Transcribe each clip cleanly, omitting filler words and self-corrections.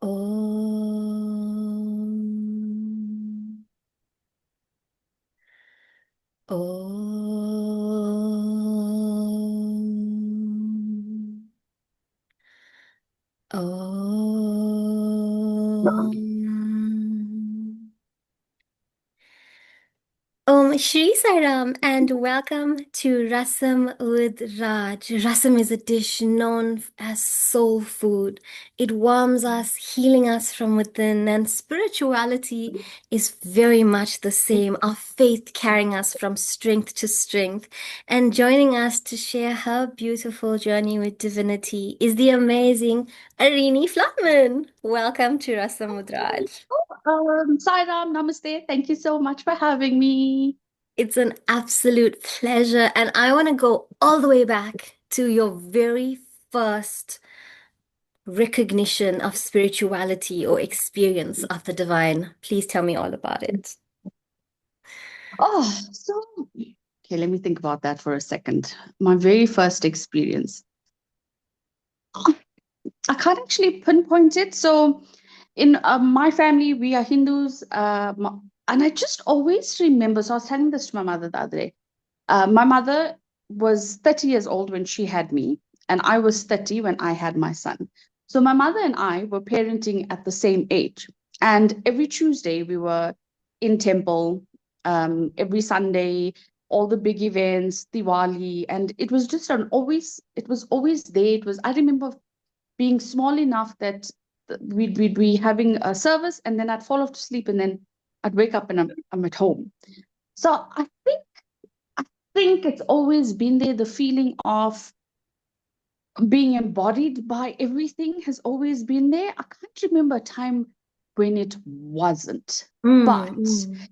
Om. Om. Om. Shri Sairam, and welcome to Rasam with Raj. Rasam is a dish known as soul food. It warms us, healing us from within, and spirituality is very much the same. Our faith carrying us from strength to strength. And joining us to share her beautiful journey with divinity is the amazing Arini Vlotman. Welcome to Rasam with Raj. Sairam, namaste. Thank you so much for having me. It's an absolute pleasure. And I want to go all the way back to your very first recognition of spirituality or experience of the divine. Please tell me all about it. Oh, so okay, let me think about that for a second. My very first experience. I can't actually pinpoint it. So, in my family, we are Hindus, and I just always remember. So, I was telling this to my mother the other day. My mother was 30 years old when she had me, and I was 30 when I had my son. So my mother and I were parenting at the same age. And every Tuesday we were in temple, every Sunday, all the big events, Diwali, and it was just it was always there. I remember being small enough that we'd be having a service and then I'd fall off to sleep and then I'd wake up and I'm at home. So I think it's always been there. The feeling of being embodied by everything has always been there. I can't remember a time when it wasn't. But Mm.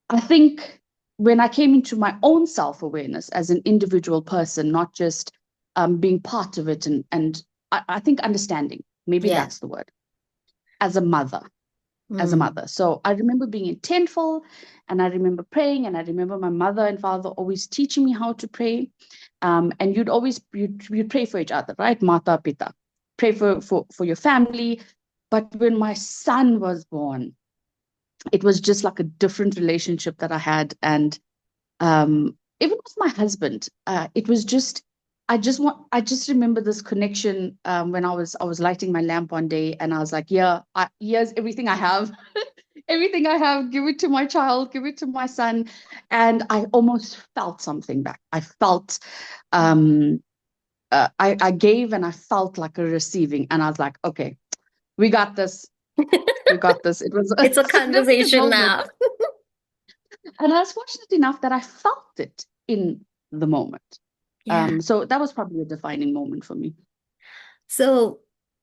I think when I came into my own self-awareness as an individual person, not just being part of it, and I think understanding, maybe Yeah. that's the word, as a mother. As a Mm. mother. So I remember being intentful and I remember praying and I remember my mother and father always teaching me how to pray. And you'd pray for each other, right? Mata Pita. Pray for your family. But when my son was born, it was just like a different relationship that I had. And even with my husband, it was just I just remember this connection when I was lighting my lamp one day and I was like, yeah, here's everything I have. Everything I have, give it to my child, give it to my son. And I almost felt something back. I felt I gave and I felt like a receiving. And I was like, okay, we got this. We got this. It was a It's a significant conversation moment. now. And I was fortunate enough that I felt it in the moment. Yeah. So that was probably a defining moment for me. So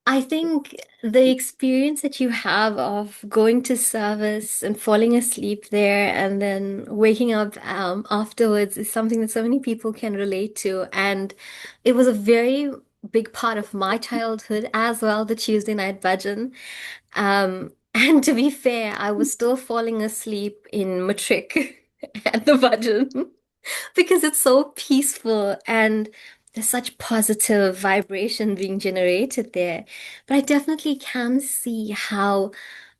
I think the experience that you have of going to service and falling asleep there and then waking up afterwards is something that so many people can relate to. And it was a very big part of my childhood as well, the Tuesday night bhajan. And to be fair, I was still falling asleep in matric at the bhajan because it's so peaceful and there's such positive vibration being generated there. But I definitely can see how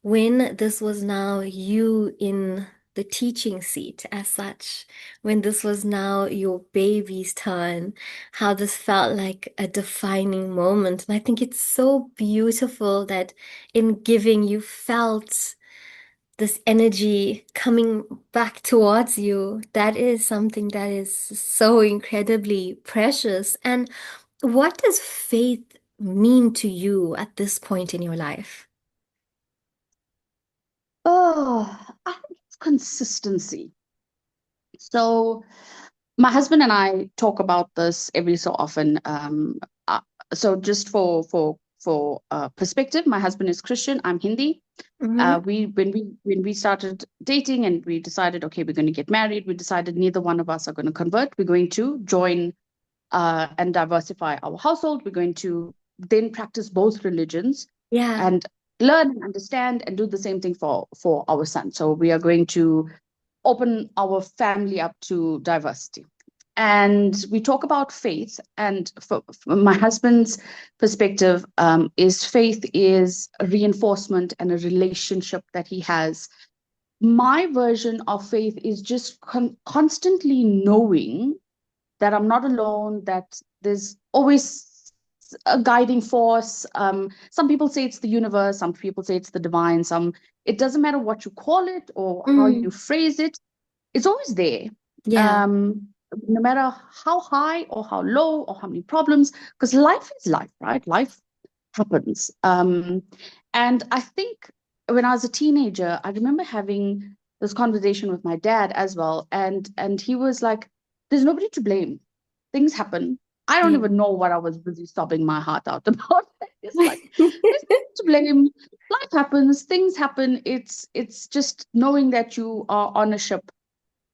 when this was now you in the teaching seat as such, when this was now your baby's turn, how this felt like a defining moment. And I think it's so beautiful that in giving you felt this energy coming back towards you, that is something that is so incredibly precious. And what does faith mean to you at this point in your life? Oh, I think it's consistency. So my husband and I talk about this every so often. So just for perspective, my husband is Christian. I'm Hindi. Hmm. When we started dating and we decided, okay, we're going to get married. We decided neither one of us are going to convert. We're going to join and diversify our household. We're going to then practice both religions Yeah. and learn and understand and do the same thing for our son. So we are going to open our family up to diversity. And we talk about faith. And from my husband's perspective, is faith is a reinforcement and a relationship that he has. My version of faith is just constantly knowing that I'm not alone, that there's always a guiding force. Some people say it's the universe, some people say it's the divine, it doesn't matter what you call it or how you Mm, phrase it, it's always there. yeah. No matter how high or how low or how many problems, because life is life, right? Life happens. And I think when I was a teenager, I remember having this conversation with my dad as well, and he was like, "There's nobody to blame. Things happen. I don't Yeah. even know what I was busy sobbing my heart out about." It's like there's nobody to blame. Life happens. Things happen. It's just knowing that you are on a ship,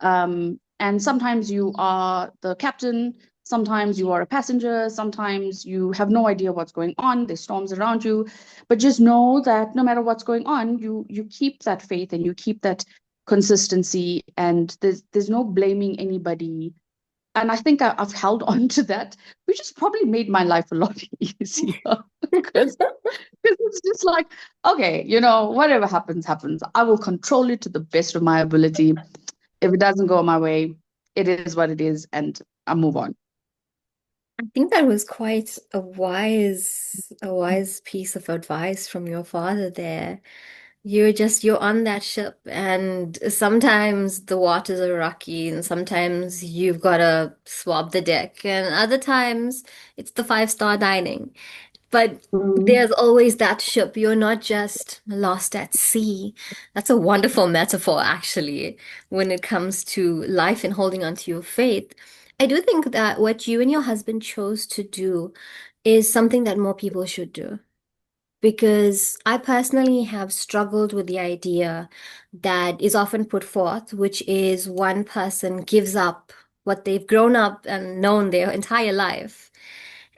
and sometimes you are the captain, sometimes you are a passenger, sometimes you have no idea what's going on, there's storms around you, but just know that no matter what's going on, you keep that faith and you keep that consistency, and there's no blaming anybody. And I think I've held on to that, which has probably made my life a lot easier because it's just like, okay, whatever happens, happens. I will control it to the best of my ability. If it doesn't go my way, it is what it is, and I move on. I think that was quite a wise piece of advice from your father there. You're on that ship, and sometimes the waters are rocky, and sometimes you've got to swab the deck, and other times it's the five-star dining. But Mm. there's always that ship. You're not just lost at sea. That's a wonderful metaphor, actually, when it comes to life and holding on to your faith. I do think that what you and your husband chose to do is something that more people should do. Because I personally have struggled with the idea that is often put forth, which is one person gives up what they've grown up and known their entire life,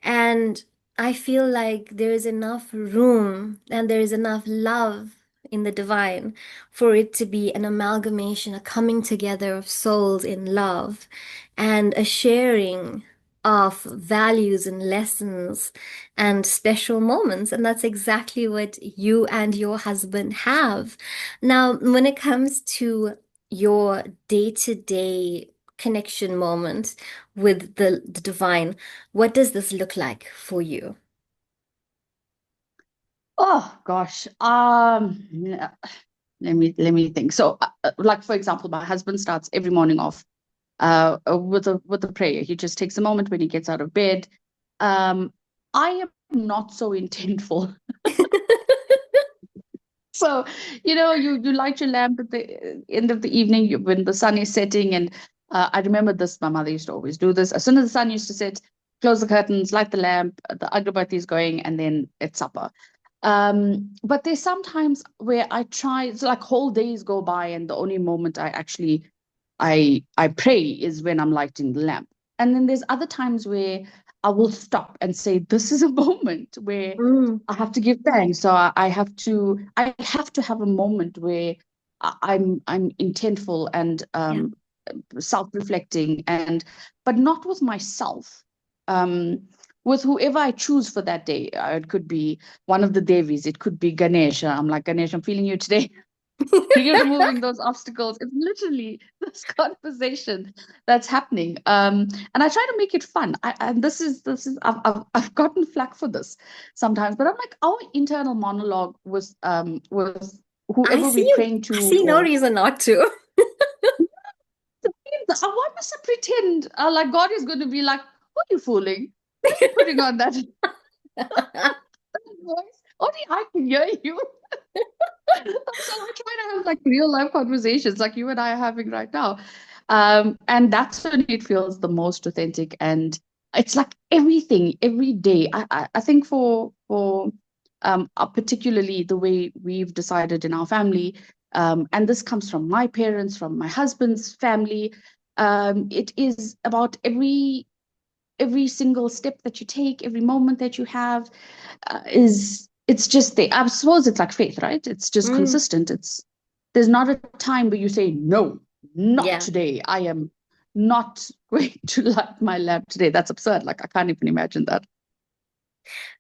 and I feel like there is enough room and there is enough love in the divine for it to be an amalgamation, a coming together of souls in love, and a sharing of values and lessons and special moments. And that's exactly what you and your husband have. Now, when it comes to your day-to-day connection moment with the divine, what does this look like for you? Oh gosh. Let me think. So, like for example, my husband starts every morning off with a prayer. He just takes a moment when he gets out of bed. Um, I am not so intentful. So, you light your lamp at the end of the evening when the sun is setting. And I remember this, my mother used to always do this. As soon as the sun used to set, close the curtains, light the lamp, the agarbatti is going, and then it's supper. But there's sometimes where I try, it's like whole days go by, and the only moment I pray is when I'm lighting the lamp. And then there's other times where I will stop and say, this is a moment where Mm, I have to give thanks. So I have to have a moment where I'm intentful and yeah. self-reflecting, but not with myself. With whoever I choose for that day. It could be one of the Devis, it could be Ganesha. I'm like, Ganesh, I'm feeling you today. You're removing those obstacles. It's literally this conversation that's happening. And I try to make it fun. And I've gotten flack for this sometimes, but I'm like, our internal monologue was I whoever see we're praying to, I see no or reason not to. why must I pretend like God is going to be like, who are you fooling? Why are you putting on that voice? Only I can hear you. So I try to have like real life conversations like you and I are having right now. And that's when it feels the most authentic. And it's like everything, every day. I think for particularly the way we've decided in our family, and this comes from my parents, from my husband's family. It is about every single step that you take, every moment that you have, is it's just there. I suppose it's like faith, right? It's just Mm, consistent. There's not a time where you say no, not yeah. today. I am. not going to light my lamp today. That's absurd. Like, I can't even imagine that.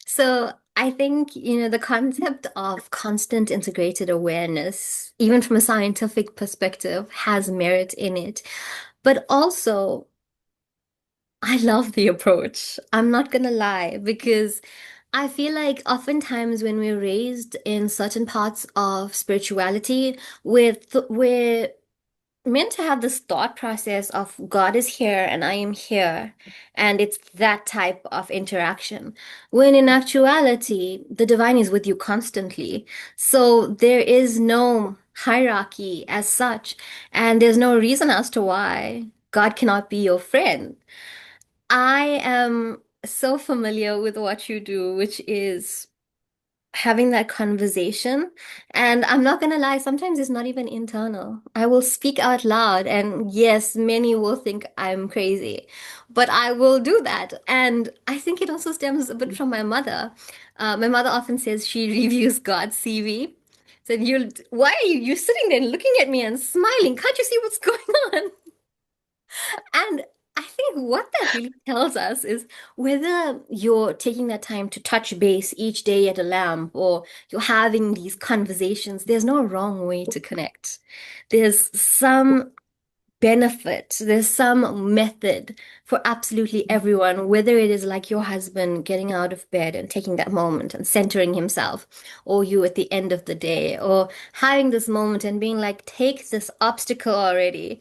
So I think, the concept of constant integrated awareness, even from a scientific perspective, has merit in it. But also, I love the approach. I'm not gonna lie, because I feel like oftentimes when we're raised in certain parts of spirituality, we're meant to have this thought process of God is here and I am here, and it's that type of interaction. When in actuality, the divine is with you constantly. So there is no hierarchy as such, and there's no reason as to why God cannot be your friend. I am so familiar with what you do, which is having that conversation. And I'm not gonna lie, sometimes it's not even internal. I will speak out loud, and yes, many will think I'm crazy, but I will do that. And I think it also stems a bit from my mother. My mother often says she reviews God's CV. Said, why are you sitting there looking at me and smiling? Can't you see what's going on? And I think what that really tells us is whether you're taking that time to touch base each day at a lamp or you're having these conversations, there's no wrong way to connect. There's some benefit, there's some method for absolutely everyone, whether it is like your husband getting out of bed and taking that moment and centering himself, or you at the end of the day, or having this moment and being like, take this obstacle already.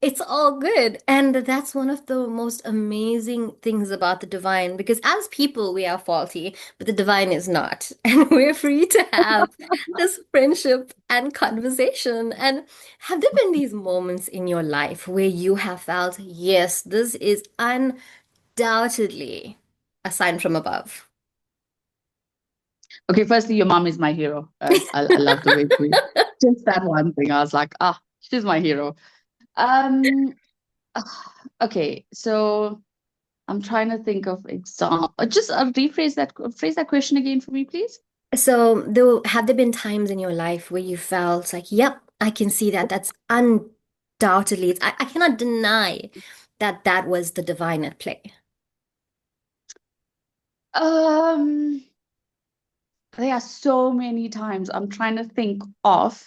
It's all good. And that's one of the most amazing things about the divine, because as people, we are faulty, but the divine is not. And we're free to have this friendship and conversation. And have there been these moments in your life where you have felt, yes, this is undoubtedly a sign from above? Okay, firstly, your mom is my hero. I love the way we just that one thing. I was like, ah, she's my hero. Um, okay, so I'm trying to think of example. Just phrase that question again for me, please. So, have there been times in your life where you felt like, yep, I can see that. That's undoubtedly, I cannot deny that that was the divine at play. Um, there are so many times I'm trying to think of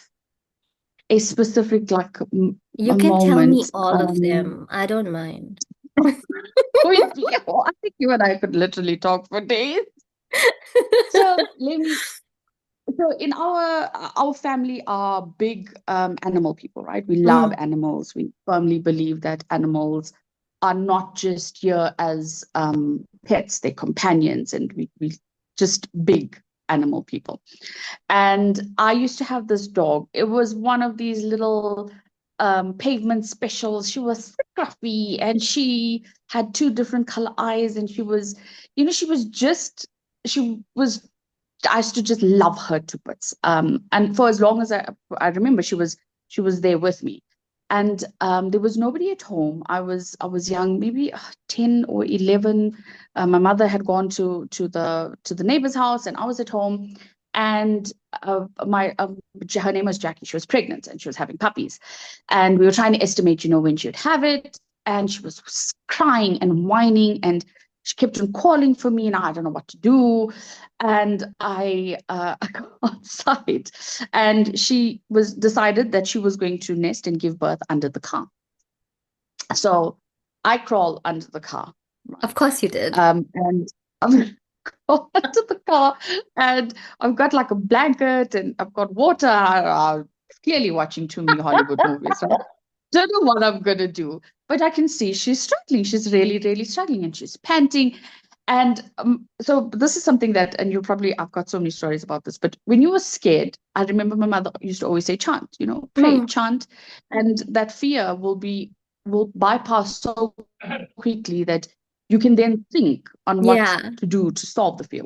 a specific You a can tell me moment. all of them. I don't mind. I think you and I could literally talk for days. So let me So in our family are big animal people, right? We love Mm, animals. We firmly believe that animals are not just here as pets, they're companions, and we just big animal people. And I used to have this dog. It was one of these little pavement specials. She was scruffy and she had two different color eyes, and she was just she was I used to just love her to bits. And for as long as I remember, she was there with me. And there was nobody at home. I was young, maybe 10 or 11. My mother had gone to the neighbor's house, and I was at home. And my her name was Jackie. She was pregnant and she was having puppies, and we were trying to estimate, when she would have it. And she was crying and whining, and she kept on calling for me, and I don't know what to do. And I got outside, and she was decided that she was going to nest and give birth under the car. So I crawl under the car, of right? course you did. And I'm crawl under the car, and I've got like a blanket, and I've got water. Clearly watching too many Hollywood movies, right? Don't know what I'm gonna do, but I can see she's struggling. She's really, really struggling, and she's panting. And so this is something that, and you probably, I've got so many stories about this, but when you were scared, I remember my mother used to always say, chant, pray, Mm, chant, and that fear will bypass so quickly that you can then think on what yeah. to do to solve the fear.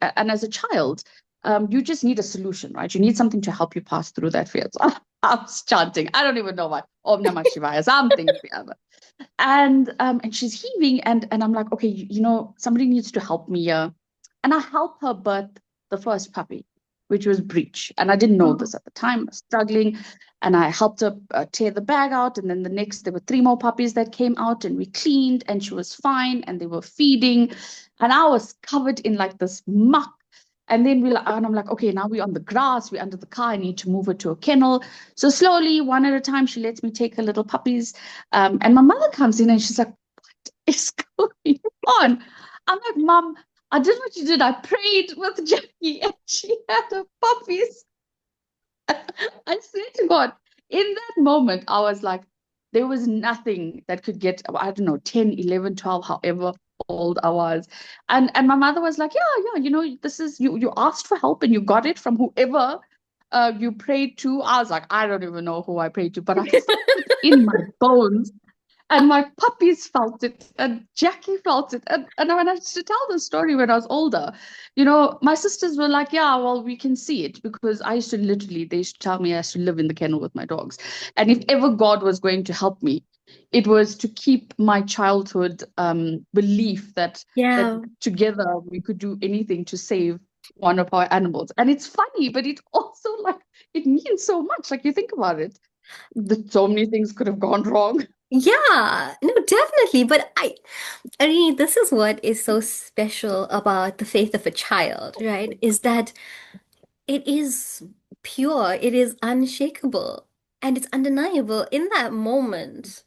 And as a child, you just need a solution, right? You need something to help you pass through that fear. So I was chanting. I don't even know what. Om Namah Shivaya, something. And she's heaving, and I'm like, okay, somebody needs to help me here. And I help her birth the first puppy. which was breech. And I didn't know Oh. this at the time. I was struggling, and I helped her tear the bag out. And then the next, there were three more puppies that came out, and we cleaned, and she was fine, and they were feeding. And I was covered in like this muck. And then and I'm like, okay, now we're on the grass, we're under the car, I need to move her to a kennel. So slowly, one at a time, she lets me take her little puppies. And my mother comes in and she's like, is going on? I'm like, Mom, I did what you did. I prayed with Jackie and she had her puppies. I swear to God, in that moment, I was like, there was nothing that could get, I don't know, 10, 11, 12, however old I was. And my mother was like, yeah, yeah, this is, you asked for help and you got it from whoever you prayed to. I was like, I don't even know who I prayed to, but I felt it in my bones. And my puppies felt it, and Jackie felt it. And when I used to tell the story when I was older, my sisters were like, yeah, well, we can see it because I used to literally, they used to tell me I used to live in the kennel with my dogs. And if ever God was going to help me, it was to keep my childhood belief that Yeah. together we could do anything to save one of our animals. And it's funny, but it also like it means so much. Like you think about it, so many things could have gone wrong. Yeah, no, definitely. But I mean, this is what is so special about the faith of a child, right? Is that it is pure, it is unshakable, and it's undeniable. In that moment,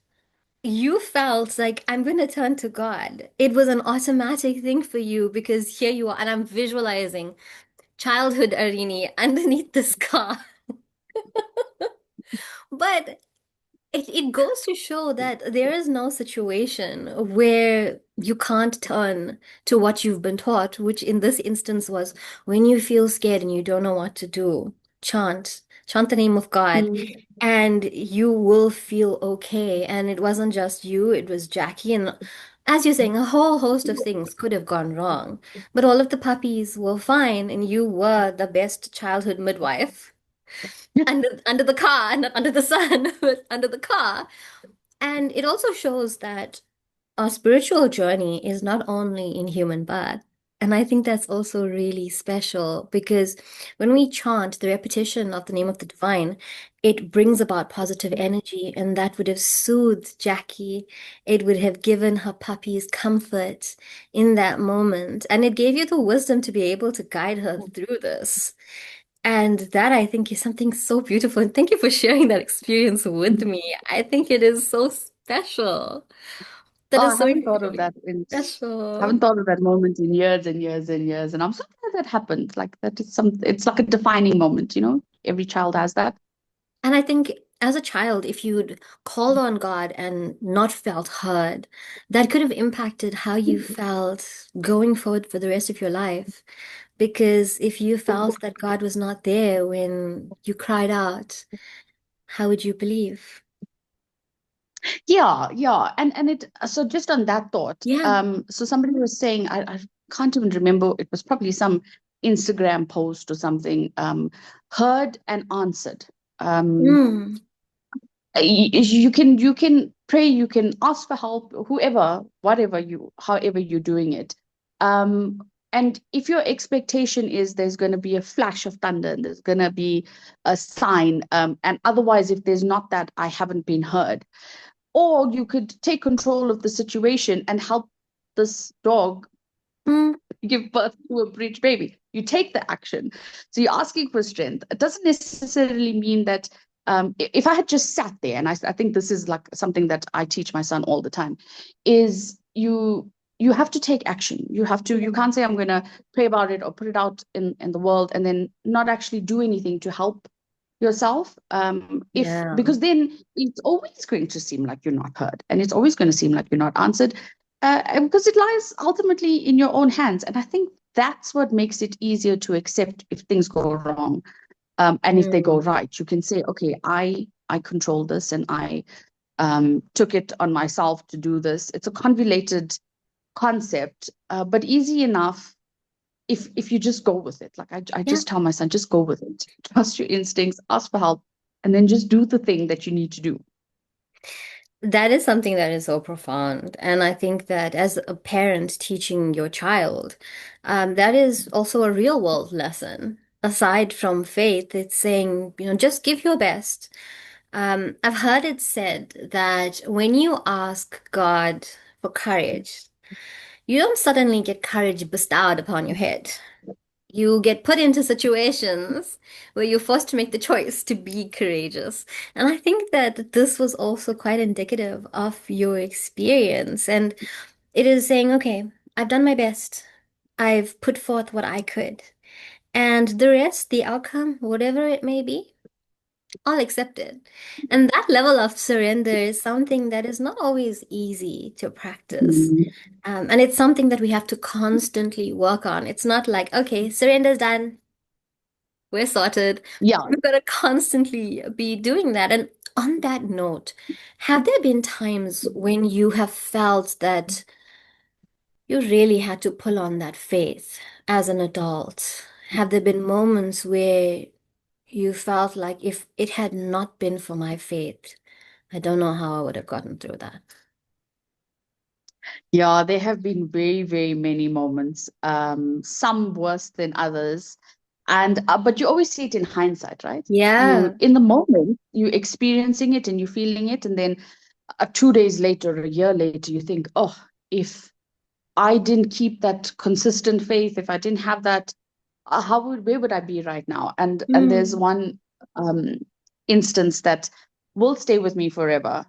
you felt like, I'm going to turn to God. It was an automatic thing for you because here you are, and I'm visualizing childhood Arini underneath this car. But it goes to show that there is no situation where you can't turn to what you've been taught, which in this instance was when you feel scared and you don't know what to do, chant the name of God, Mm. and you will feel okay. And it wasn't just you, it was Jackie. And as you're saying, a whole host of things could have gone wrong, but all of the puppies were fine, and you were the best childhood midwife under the car, not under the sun, but under the car. And it also shows that our spiritual journey is not only in human birth. And I think that's also really special because when we chant the repetition of the name of the divine, it brings about positive energy, and that would have soothed Jackie. It would have given her puppies comfort in that moment. And it gave you the wisdom to be able to guide her through this. And that I think is something so beautiful. And thank you for sharing that experience with me. I think it is so special. That Oh, is I so haven't thought of incredibly that in special. haven't thought of that moment in years and years and years. And I'm so glad that happened. Like that is it's like a defining moment. Every child has that. And I think as a child, if you'd called on God and not felt heard, that could have impacted how you felt going forward for the rest of your life. Because if you felt that God was not there when you cried out, how would you believe? Yeah, yeah. And it so just on that thought, Yeah. so somebody was saying, I can't even remember, it was probably some Instagram post or something, heard and answered. Um, Mm. you can pray, you can ask for help, whoever, whatever however you're doing it. And if your expectation is there's going to be a flash of thunder and there's going to be a sign, and otherwise if there's not that, I haven't been heard. Or you could take control of the situation and help this dog Mm. give birth to a breech baby. You take the action. So you're asking for strength. It doesn't necessarily mean that if I had just sat there, and I think this is like something that I teach my son all the time, is you have to take action. You can't say I'm going to pray about it or put it out in the world and then not actually do anything to help yourself. If Yeah. Because then it's always going to seem like you're not heard, and it's always going to seem like you're not answered, because it lies ultimately in your own hands. And I think that's what makes it easier to accept if things go wrong, and if they go Mm. right. You can say, okay, I control this, and I took it on myself to do this. It's a convoluted concept, but easy enough if you just go with it. Like I Yeah. just tell my son, just go with it. Trust your instincts, ask for help, and then just do the thing that you need to do. That is something that is so profound. And I think that as a parent teaching your child, that is also a real world lesson. aside from faith, it's saying, just give your best. I've heard it said that when you ask God for courage, you don't suddenly get courage bestowed upon your head. You get put into situations where you're forced to make the choice to be courageous. And I think that this was also quite indicative of your experience. And it is saying, okay, I've done my best. I've put forth what I could. And the rest, the outcome, whatever it may be, I'll accept it. And that level of surrender is something that is not always easy to practice. Mm. And it's something that we have to constantly work on. It's not like, okay, surrender's done, we're sorted. Yeah. We've got to constantly be doing that. And on that note, have there been times when you have felt that you really had to pull on that faith as an adult? Have there been moments where you felt like if it had not been for my faith, I don't know how I would have gotten through that? Yeah, there have been very, very many moments, some worse than others. And but you always see it in hindsight, right? You Yeah. in the moment, you experiencing it and you feeling it, and then 2 days later, a year later, you think, oh, if I didn't keep that consistent faith, if I didn't have that, where would I be right now? And there's Mm. one um, instance that will stay with me forever.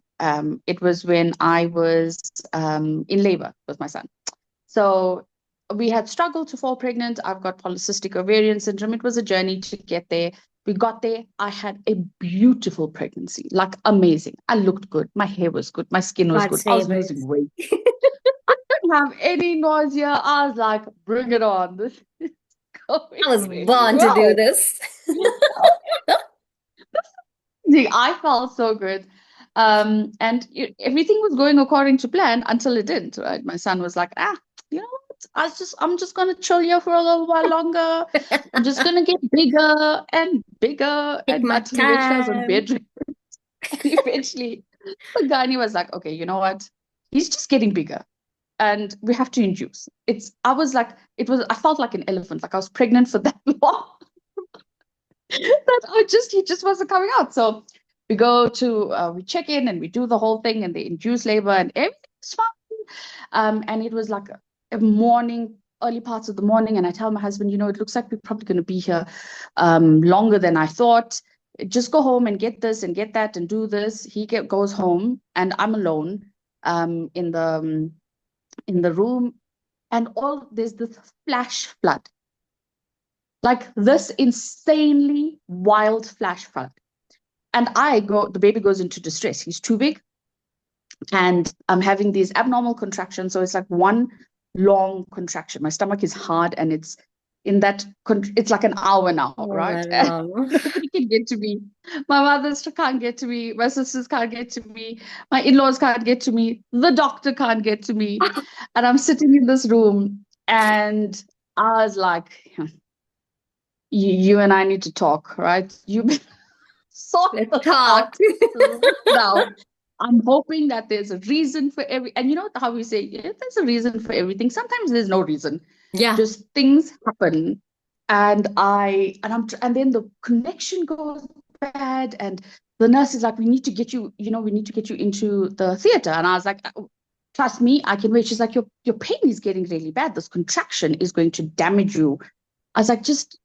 It was when I was in labor with my son. So we had struggled to fall pregnant. I've got polycystic ovarian syndrome. It was a journey to get there. We got there. I had a beautiful pregnancy, like amazing. I looked good. My hair was good. My skin was God's good. I was favorite. losing weight. Didn't have any nausea. I was like, bring it on. This is going I was really born to do well. this. See, I felt so good. And everything was going according to plan until it didn't, right? My son was like, you know what? I'm just gonna chill here for a little while longer. I'm just gonna get bigger and bigger Take and my until eventually I was on time. bed rest. And eventually the gynae was like, okay, you know what? He's just getting bigger and we have to induce. I felt like an elephant, like I was pregnant for that long. That he just wasn't coming out. So we check in and we do the whole thing and they induce labor and everything's fine. And it was like a morning, early parts of the morning, and I tell my husband, it looks like we're probably going to be here longer than I thought. Just go home and get this and get that and do this. Goes home and I'm alone in the room, and all there's this flash flood, like this insanely wild flash flood. And the baby goes into distress. He's too big, and I'm having these abnormal contractions. So it's like one long contraction. My stomach is hard, and it's it's like an hour now, Oh, right? my And love. nobody can get to me. My mothers can't get to me. My sisters can't get to me. My in-laws can't get to me. The doctor can't get to me. And I'm sitting in this room, and I was like, you and I need to talk, right? You sort Let's this talk. out right now. I'm hoping that there's a reason for and you know how we say, yeah, there's a reason for everything. Sometimes there's no reason. Yeah. Just things happen. And then the connection goes bad. And the nurse is like, we need to get you into the theater. And I was like, trust me, I can wait. She's like, your pain is getting really bad. This contraction is going to damage you. I was like, just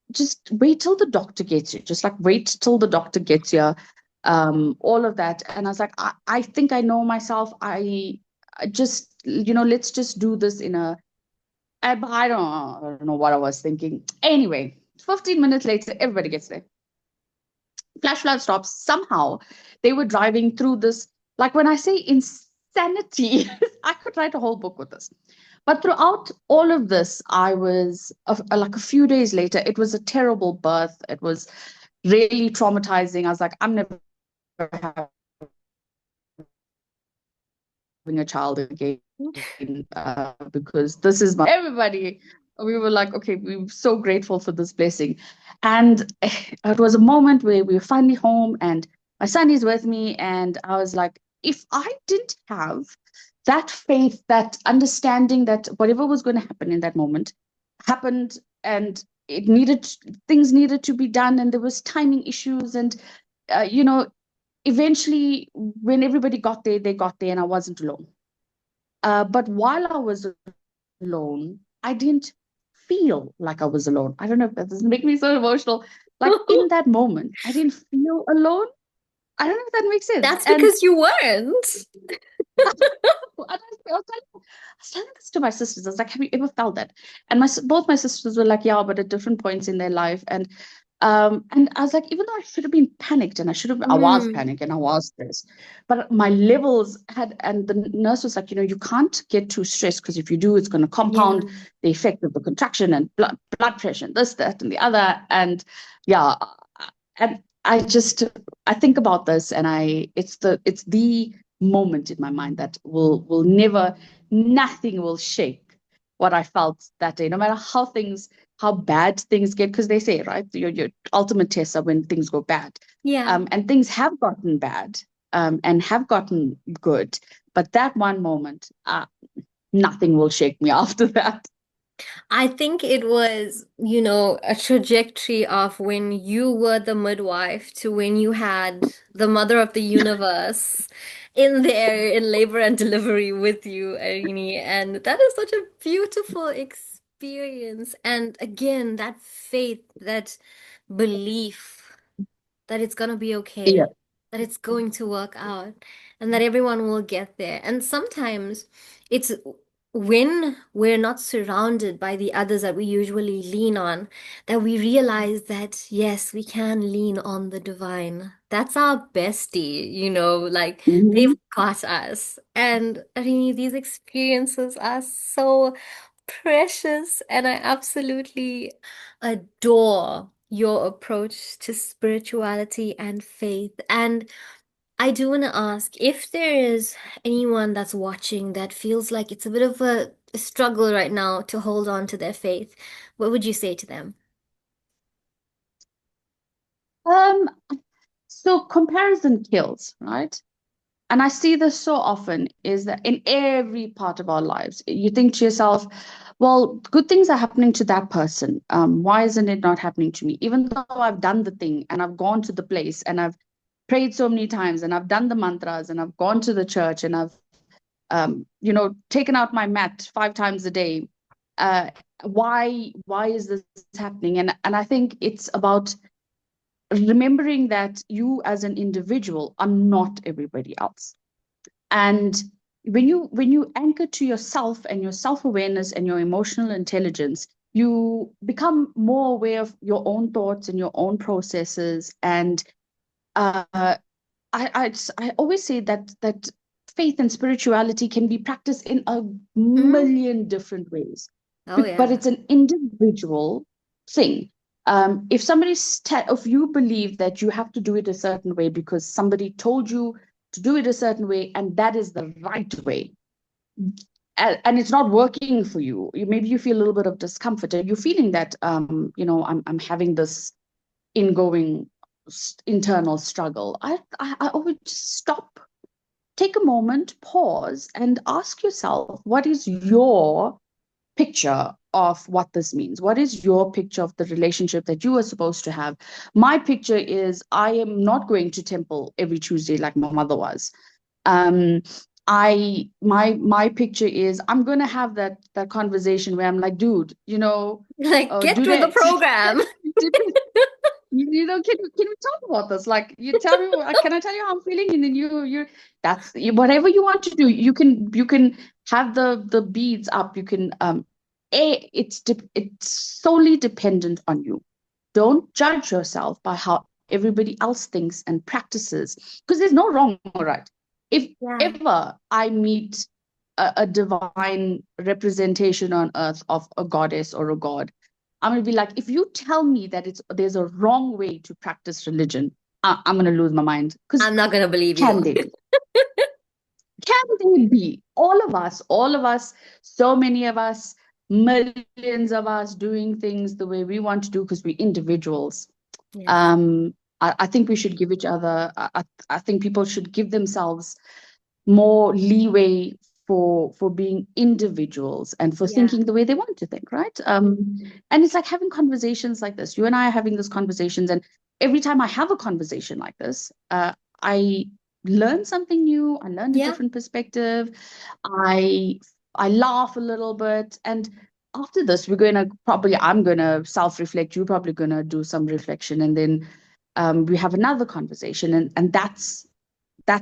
wait till the doctor gets you. Just like wait till the doctor gets you. All of that. And I was like, I think I know myself. I just, let's just do this I don't know what I was thinking. Anyway, 15 minutes later, everybody gets there. Flash flood stops. Somehow they were driving through this, like when I say insanity, I could write a whole book with this. But throughout all of this, I was like a few days later, it was a terrible birth. It was really traumatizing. I was like, I'm never having a child again because this is my everybody. We were like, okay, we were so grateful for this blessing. And it was a moment where we were finally home and my son is with me. And I was like, if I didn't have that faith, that understanding that whatever was going to happen in that moment happened, and it needed things needed to be done, and there was timing issues, and you know, eventually when everybody got there, they got there, and I wasn't alone. But while I was alone, I didn't feel like I was alone. I don't know if that doesn't make me so emotional. Like in that moment, I didn't feel alone. I don't know if that makes sense. That's And because you weren't. I was telling this to my sisters. I was like, "Have you ever felt that?" And both my sisters were like, "Yeah, but at different points in their life." And I was like, even though I should have been panicked, and I was Mm, panicked, and I was stressed, but my levels had, and the nurse was like, you can't get too stressed, because if you do, it's going to yeah. compound the effect of the contraction and blood pressure and this, that, and the other. And yeah, and I think about this, and it's the moment in my mind that will never, nothing will shake what I felt that day, no matter how bad things get, because they say, right, your ultimate tests are when things go bad. Yeah. And things have gotten bad, and have gotten good, but that one moment, nothing will shake me after that. I think it was, a trajectory of when you were the midwife to when you had the mother of the universe in there in labor and delivery with you, Arini. And that is such a beautiful experience. And again, that faith, that belief that it's gonna be Yeah. okay, that it's going to work out, and that everyone will get there. And sometimes it's when we're not surrounded by the others that we usually lean on, that we realize that yes, we can lean on the divine. That's our bestie, like they've Mhm. got us. And I mean, these experiences are so precious, and I absolutely adore your approach to spirituality and faith. And I do want to ask if there is anyone that's watching that feels like it's a bit of a struggle right now to hold on to their faith, what would you say to them? Um, so comparison kills, right? And I see this so often, is that in every part of our lives, you think to yourself, well, good things are happening to that person. Why isn't it not happening to me? Even though I've done the thing, and I've gone to the place, and I've prayed so many times, and I've done the mantras, and I've gone to the church, and I've, taken out my mat 5 times a day. Uh, why is this happening? And I think it's about remembering that you as an individual are not everybody else. And when you anchor to yourself and your self-awareness and your emotional intelligence, you become more aware of your own thoughts and your own processes. And I always say that faith and spirituality can be practiced in a Hmm. million different ways, Oh, but yeah. it's an individual thing. If you believe that you have to do it a certain way because somebody told you to do it a certain way, and that is the right way, and it's not working for you, maybe you feel a little bit of discomfort, and you're feeling that, I'm having this ingoing internal struggle. I would just stop, take a moment, pause, and ask yourself, what is your picture of what this means? What is your picture of the relationship that you are supposed to have? My picture is, I am not going to temple every Tuesday like my mother was. um my picture is, I'm going to have that conversation where I'm like, dude, Like, get with the Dunette, program. can we talk about this? Like, you tell me, can I tell you how I'm feeling? And then whatever you want to do, you can have the beads up. You can, it's solely dependent on you. Don't judge yourself by how everybody else thinks and practices, because there's no wrong or right. If Yeah. ever I meet a divine representation on earth of a goddess or a god, I'm going to be like, if you tell me that there's a wrong way to practice religion, I'm going to lose my mind. Because I'm not gonna believe you. can they be? Can they be? All of us, so many of us, millions of us doing things the way we want to do because we're individuals. Yes. I think we should give each other, I think people should give themselves more leeway for being individuals and for Yeah. thinking the way they want to think, right? And it's like having conversations like this. You and I are having these conversations, and every time I have a conversation like this, I learn something new. I learn a Yeah. different perspective. I I laugh a little bit, and after this, I'm gonna self-reflect. You're probably gonna do some reflection, and then we have another conversation, and that's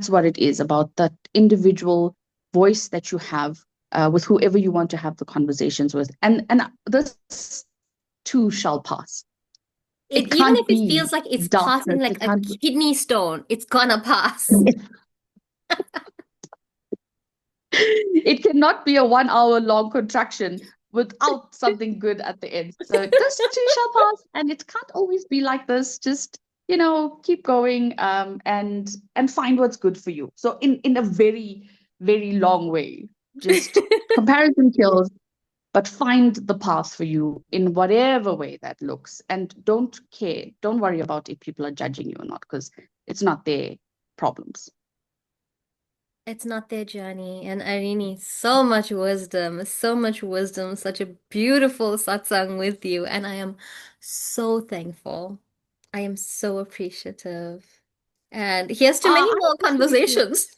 what it is about, that individual voice that you have with whoever you want to have the conversations with, and this too shall pass. It It even can't if it be feels like it's darkness. passing like It a can't be. kidney stone, it's gonna pass. It cannot be a 1 hour long contraction without something good at the end. So this too shall pass, and it can't always be like this. Just keep going, and find what's good for you. So in a very very long way, just comparison kills, but find the path for you in whatever way that looks, and don't worry about if people are judging you or not, because it's not their problems. It's not their journey. And Arini, so much wisdom, such a beautiful satsang with you. And I am so thankful. I am so appreciative. And here's to many I more appreciate you. conversations.